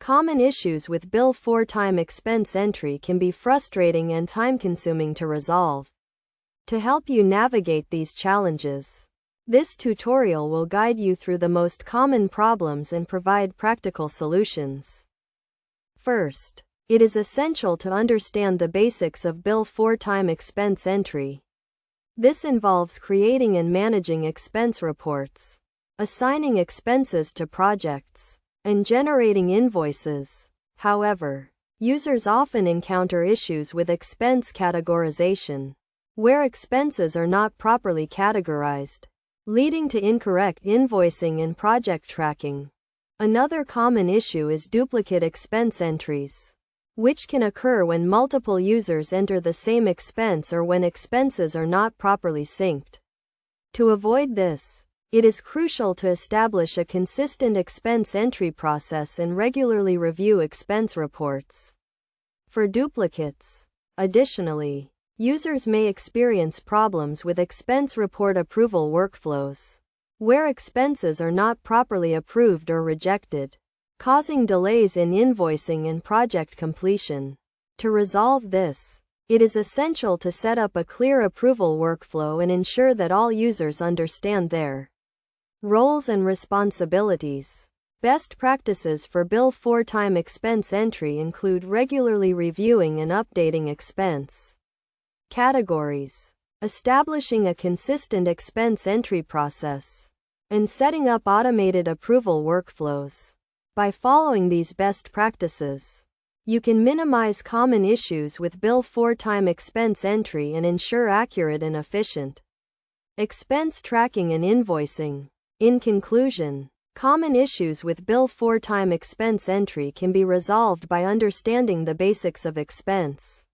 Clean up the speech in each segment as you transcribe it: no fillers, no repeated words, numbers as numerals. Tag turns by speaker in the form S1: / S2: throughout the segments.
S1: Common issues with Bill4Time expense entry can be frustrating and time-consuming to resolve. To help you navigate these challenges, this tutorial will guide you through the most common problems and provide practical solutions. First, it is essential to understand the basics of Bill4Time expense entry. This involves creating and managing expense reports, assigning expenses to projects, and generating invoices. However, users often encounter issues with expense categorization, where expenses are not properly categorized, leading to incorrect invoicing and project tracking. Another common issue is duplicate expense entries, which can occur when multiple users enter the same expense or when expenses are not properly synced. To avoid this, it is crucial to establish a consistent expense entry process and regularly review expense reports for duplicates. Additionally, users may experience problems with expense report approval workflows, where expenses are not properly approved or rejected, causing delays in invoicing and project completion. To resolve this, it is essential to set up a clear approval workflow and ensure that all users understand their roles and responsibilities. Best practices for Bill4Time expense entry include regularly reviewing and updating expense categories, establishing a consistent expense entry process, and setting up automated approval workflows. By following these best practices, you can minimize common issues with Bill4Time expense entry and ensure accurate and efficient expense tracking and invoicing. In conclusion, common issues with Bill4Time expense entry can be resolved by understanding the basics of expense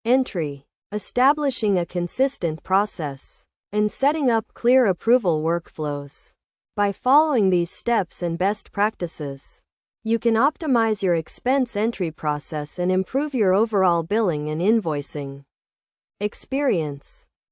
S1: entry, establishing a consistent process, and setting up clear approval workflows. By following these steps and best practices, you can optimize your expense entry process and improve your overall billing and invoicing experience.